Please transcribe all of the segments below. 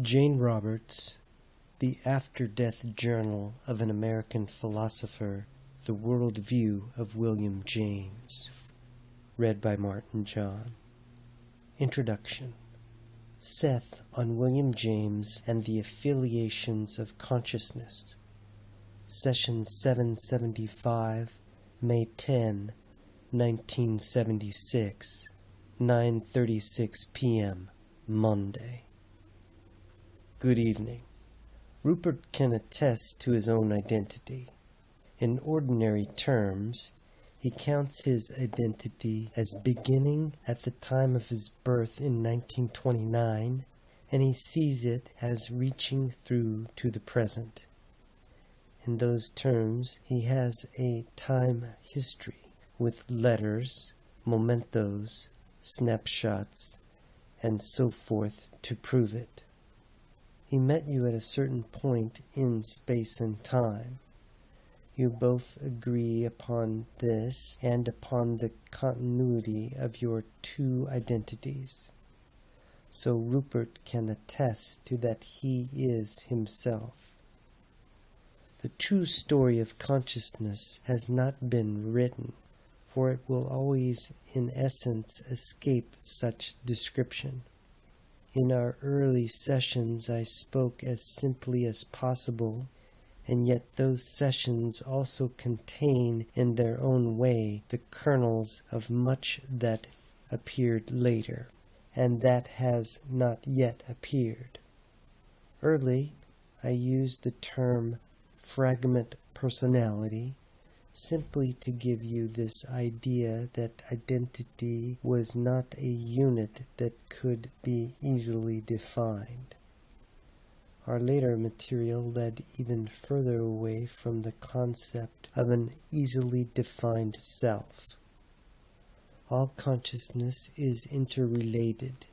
Jane Roberts, The After-Death Journal of an American Philosopher, The World View of William James. Read by Martin John. Introduction. Seth on William James and the Affiliations of Consciousness. Session 775, May 10, 1976, 9:36 p.m., Monday. Good evening. Rupert can attest to his own identity. In ordinary terms, he counts his identity as beginning at the time of his birth in 1929, and he sees it as reaching through to the present. In those terms, he has a time history with letters, mementos, snapshots, and so forth to prove it. He met you at a certain point in space and time. You both agree upon this and upon the continuity of your two identities. So Rupert can attest to that he is himself. The true story of consciousness has not been written, for it will always, in essence, escape such description. In our early sessions I spoke as simply as possible, and yet those sessions also contain in their own way the kernels of much that appeared later, and that has not yet appeared. Early I used the term fragment personality simply to give you this idea that identity was not a unit that could be easily defined. Our later material led even further away from the concept of an easily defined self. All consciousness is interrelated.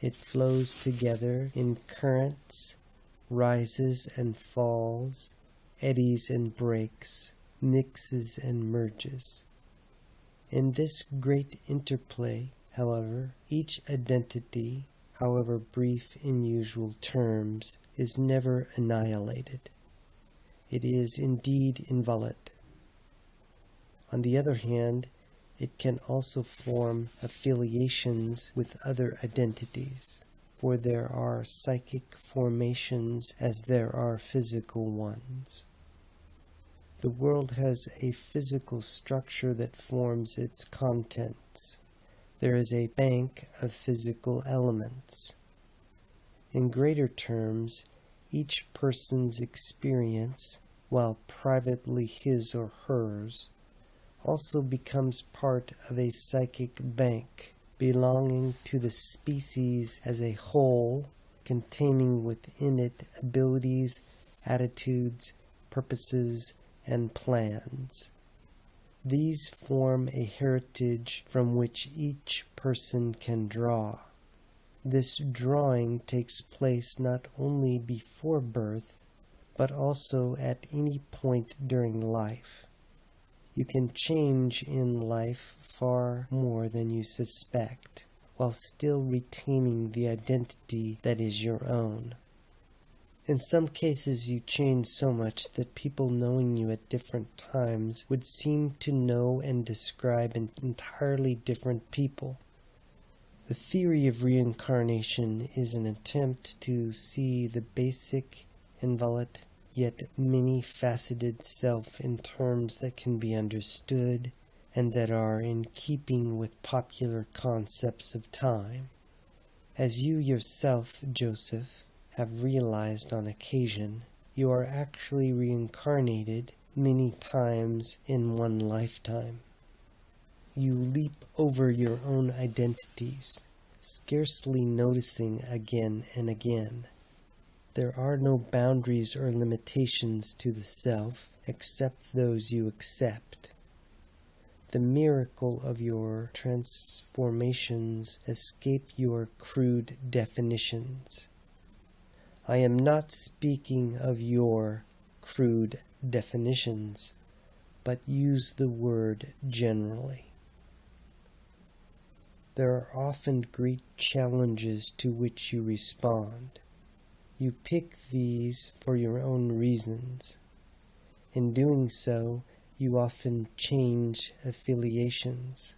It flows together in currents, rises and falls, eddies and breaks, mixes and merges. In this great interplay, however, each identity, however brief in usual terms, is never annihilated. It is indeed inviolate. On the other hand, it can also form affiliations with other identities, for there are psychic formations as there are physical ones. The world has a physical structure that forms its contents. There is a bank of physical elements. In greater terms, each person's experience, while privately his or hers, also becomes part of a psychic bank belonging to the species as a whole, containing within it abilities, attitudes, purposes, and plans. These form a heritage from which each person can draw. This drawing takes place not only before birth, but also at any point during life. You can change in life far more than you suspect, while still retaining the identity that is your own. In some cases you change so much that people knowing you at different times would seem to know and describe entirely different people. The theory of reincarnation is an attempt to see the basic, inviolate, yet many-faceted self in terms that can be understood and that are in keeping with popular concepts of time. As you yourself, Joseph, have realized on occasion, you are actually reincarnated many times in one lifetime. You leap over your own identities, scarcely noticing again and again. There are no boundaries or limitations to the self except those you accept. The miracle of your transformations escape your crude definitions. I am not speaking of your crude definitions, but use the word generally. There are often great challenges to which you respond. You pick these for your own reasons. In doing so, you often change affiliations.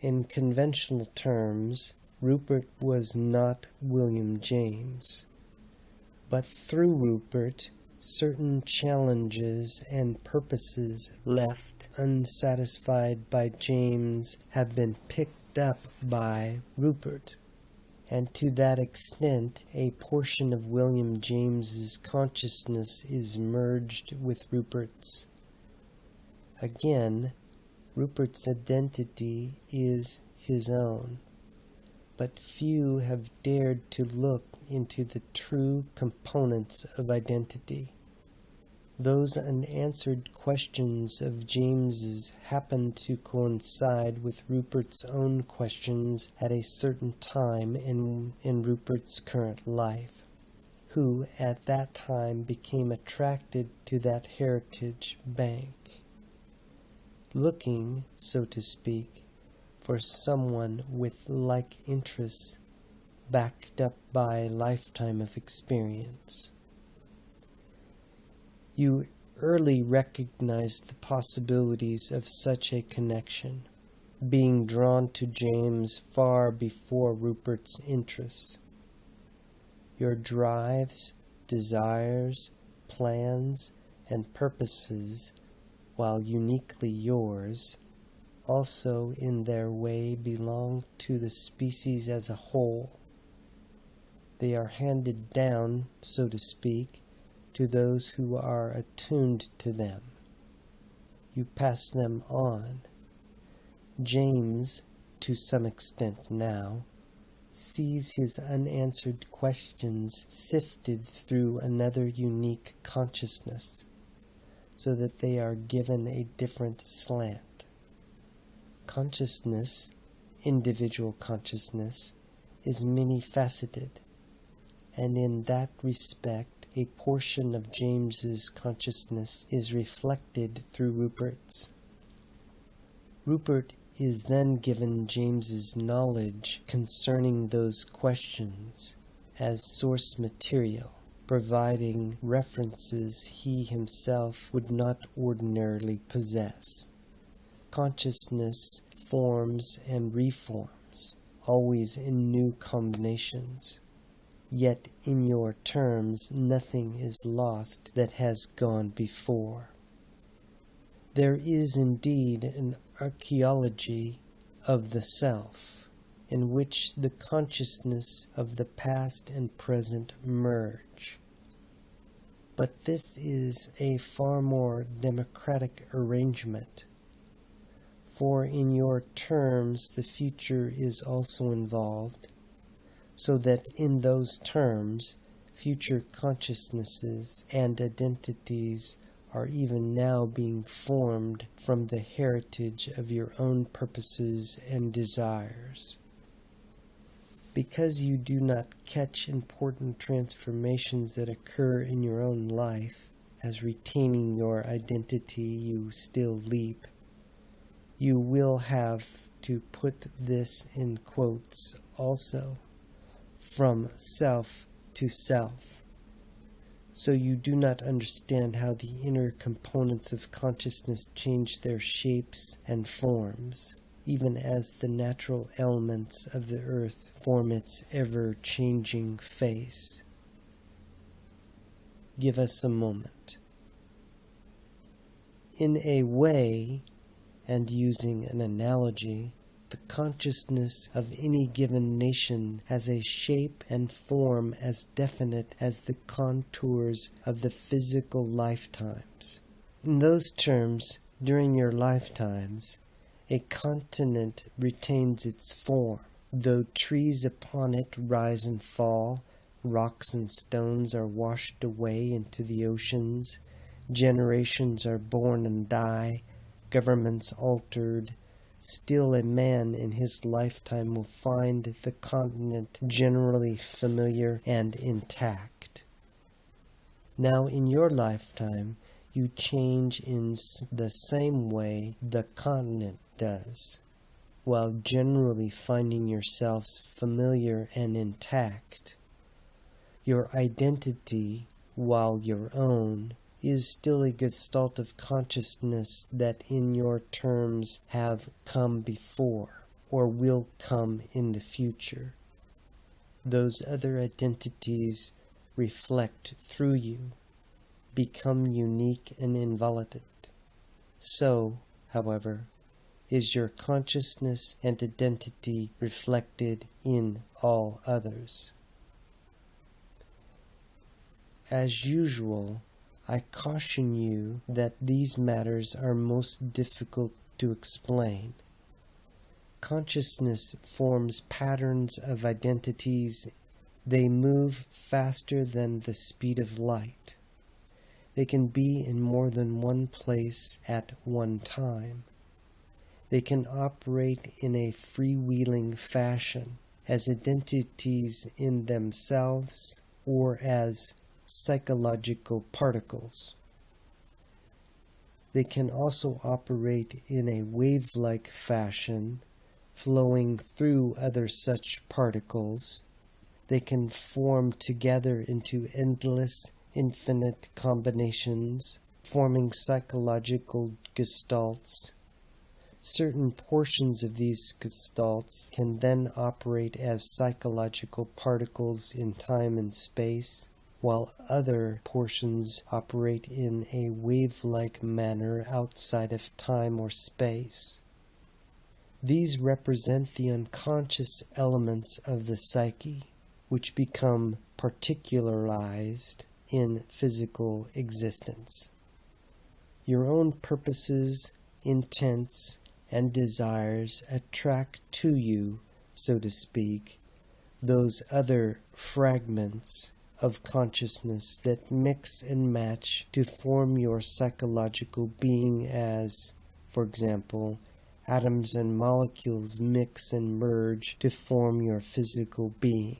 In conventional terms, Rupert was not William James. But through Rupert, certain challenges and purposes left unsatisfied by James have been picked up by Rupert. And to that extent, a portion of William James's consciousness is merged with Rupert's. Again, Rupert's identity is his own, but few have dared to look into the true components of identity. Those unanswered questions of James's happened to coincide with Rupert's own questions at a certain time in Rupert's current life, who at that time became attracted to that heritage bank, looking, so to speak, for someone with like interests backed up by a lifetime of experience. You early recognized the possibilities of such a connection, being drawn to James far before Rupert's interests. Your drives, desires, plans, and purposes, while uniquely yours, also in their way belong to the species as a whole. They are handed down, so to speak, to those who are attuned to them. You pass them on. James, to some extent now, sees his unanswered questions sifted through another unique consciousness, so that they are given a different slant. Consciousness, individual consciousness, is many-faceted, and in that respect a portion of James's consciousness is reflected through Rupert's. Rupert is then given James's knowledge concerning those questions as source material, providing references he himself would not ordinarily possess. Consciousness forms and reforms, always in new combinations. Yet in your terms nothing is lost that has gone before. There is indeed an archaeology of the self, in which the consciousness of the past and present merge. But this is a far more democratic arrangement, for in your terms the future is also involved, so that in those terms future consciousnesses and identities are even now being formed from the heritage of your own purposes and desires. Because you do not catch important transformations that occur in your own life, as retaining your identity you still leap, you will have to put this in quotes also, from self to self. So you do not understand how the inner components of consciousness change their shapes and forms, even as the natural elements of the earth form its ever-changing face. Give us a moment. In a way, and using an analogy, the consciousness of any given nation has a shape and form as definite as the contours of the physical lifetimes. In those terms, during your lifetimes, a continent retains its form, though trees upon it rise and fall, rocks and stones are washed away into the oceans, generations are born and die, governments altered. Still a man in his lifetime will find the continent generally familiar and intact. Now in your lifetime, you change in the same way the continent does, while generally finding yourselves familiar and intact. Your identity, while your own, is still a gestalt of consciousness that in your terms have come before or will come in the future. Those other identities reflect through you, become unique and inviolate. So, however, is your consciousness and identity reflected in all others. As usual, I caution you that these matters are most difficult to explain. Consciousness forms patterns of identities. They move faster than the speed of light. They can be in more than one place at one time. They can operate in a freewheeling fashion as identities in themselves or as psychological particles. They can also operate in a wave-like fashion, flowing through other such particles. They can form together into endless, infinite combinations, forming psychological gestalts. Certain portions of these gestalts can then operate as psychological particles in time and space, while other portions operate in a wave-like manner outside of time or space. These represent the unconscious elements of the psyche, which become particularized in physical existence. Your own purposes, intents, and desires attract to you, so to speak, those other fragments of consciousness that mix and match to form your psychological being as, for example, atoms and molecules mix and merge to form your physical being.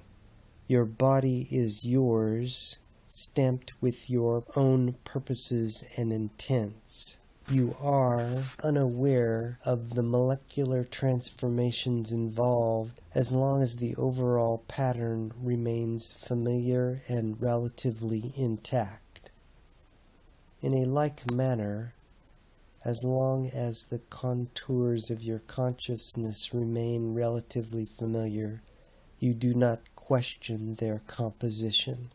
Your body is yours, stamped with your own purposes and intents. You are unaware of the molecular transformations involved as long as the overall pattern remains familiar and relatively intact. In a like manner, as long as the contours of your consciousness remain relatively familiar, you do not question their composition.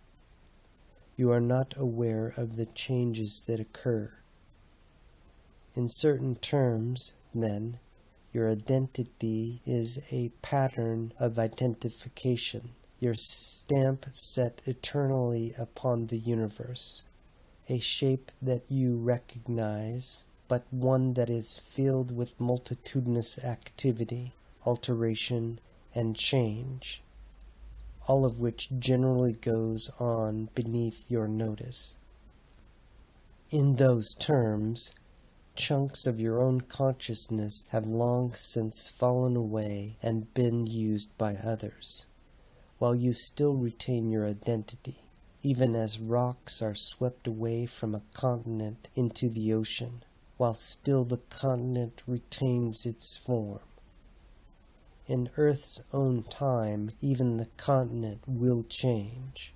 You are not aware of the changes that occur. In certain terms, then, your identity is a pattern of identification, your stamp set eternally upon the universe, a shape that you recognize, but one that is filled with multitudinous activity, alteration, and change, all of which generally goes on beneath your notice. In those terms, chunks of your own consciousness have long since fallen away and been used by others, while you still retain your identity, even as rocks are swept away from a continent into the ocean, while still the continent retains its form. In Earth's own time, even the continent will change,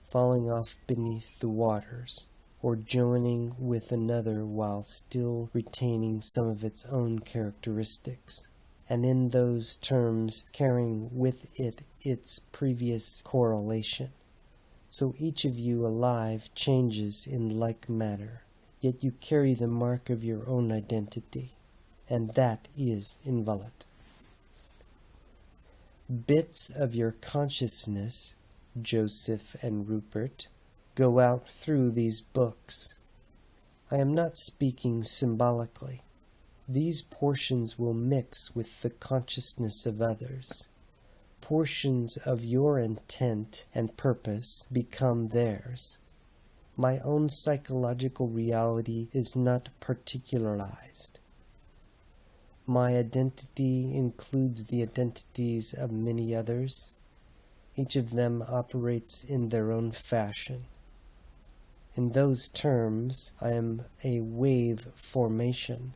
falling off beneath the waters, or joining with another while still retaining some of its own characteristics, and in those terms carrying with it its previous correlation. So each of you alive changes in like manner, yet you carry the mark of your own identity, and that is inviolate. Bits of your consciousness, Joseph and Rupert, go out through these books. I am not speaking symbolically. These portions will mix with the consciousness of others. Portions of your intent and purpose become theirs. My own psychological reality is not particularized. My identity includes the identities of many others. Each of them operates in their own fashion. In those terms, I am a wave formation.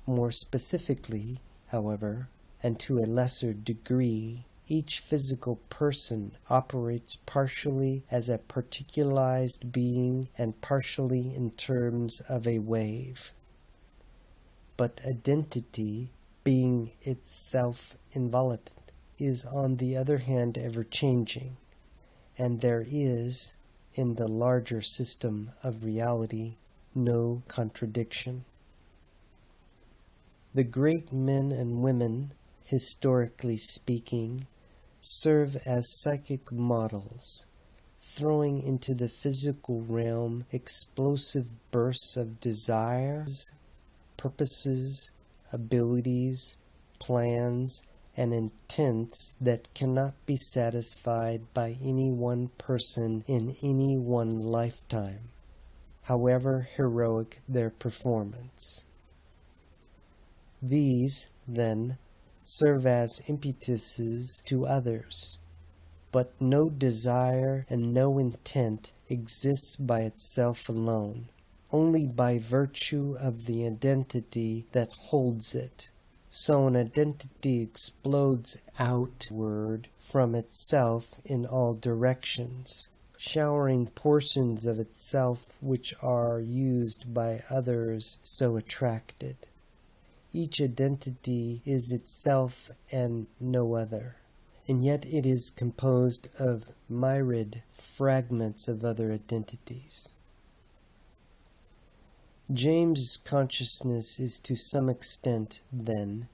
More specifically, however, and to a lesser degree, each physical person operates partially as a particularized being and partially in terms of a wave. But identity, being itself inviolate, is on the other hand ever-changing, and there is, in the larger system of reality, no contradiction. The great men and women, historically speaking, serve as psychic models, throwing into the physical realm explosive bursts of desires, purposes, abilities, plans, and intents that cannot be satisfied by any one person in any one lifetime, however heroic their performance. These, then, serve as impetuses to others, but no desire and no intent exists by itself alone, only by virtue of the identity that holds it. So an identity explodes outward from itself in all directions, showering portions of itself which are used by others so attracted. Each identity is itself and no other, and yet it is composed of myriad fragments of other identities. James's consciousness is to some extent, then,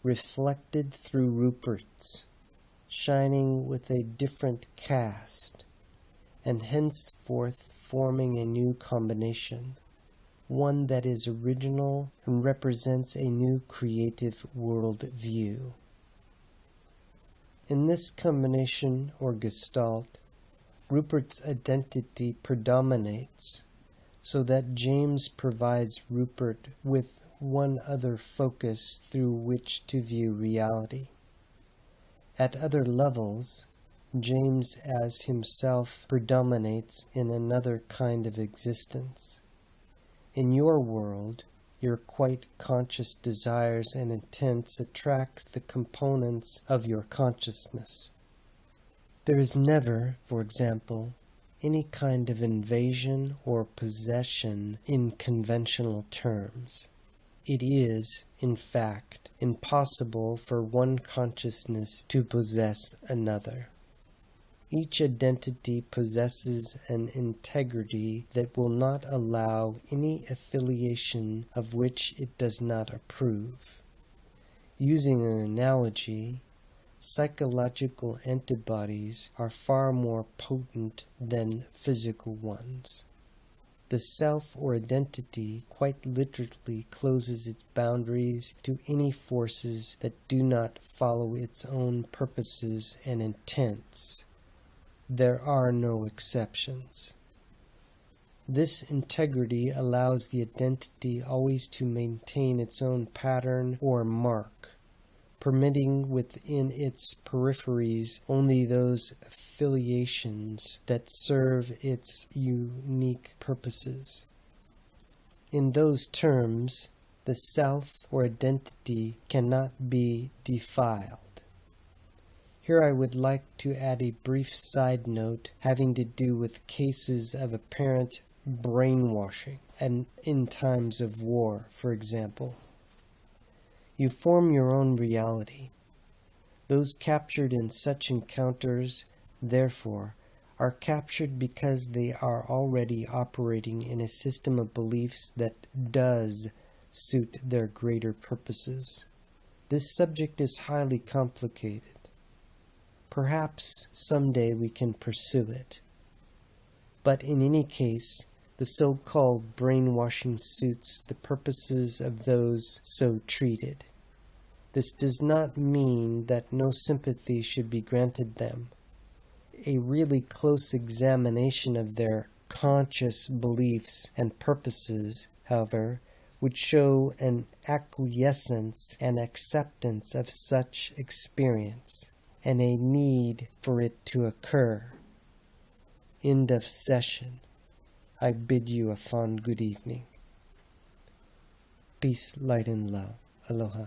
reflected through Rupert's, shining with a different cast, and henceforth forming a new combination, one that is original and represents a new creative world view. In this combination or gestalt, Rupert's identity predominates, so that James provides Rupert with one other focus through which to view reality. At other levels, James as himself predominates in another kind of existence. In your world, your quite conscious desires and intents attract the components of your consciousness. There is never, for example, any kind of invasion or possession in conventional terms. It is, in fact, impossible for one consciousness to possess another. Each identity possesses an integrity that will not allow any affiliation of which it does not approve. Using an analogy, psychological antibodies are far more potent than physical ones. The self or identity quite literally closes its boundaries to any forces that do not follow its own purposes and intents. There are no exceptions. This integrity allows the identity always to maintain its own pattern or mark, permitting within its peripheries only those affiliations that serve its unique purposes. In those terms, the self or identity cannot be defiled. Here I would like to add a brief side note having to do with cases of apparent brainwashing, and in times of war, for example. You form your own reality. Those captured in such encounters, therefore, are captured because they are already operating in a system of beliefs that does suit their greater purposes. This subject is highly complicated. Perhaps someday we can pursue it. But in any case, the so-called brainwashing suits the purposes of those so treated. This does not mean that no sympathy should be granted them. A really close examination of their conscious beliefs and purposes, however, would show an acquiescence and acceptance of such experience, and a need for it to occur. End of session. I bid you a fond good evening. Peace, light, and love. Aloha.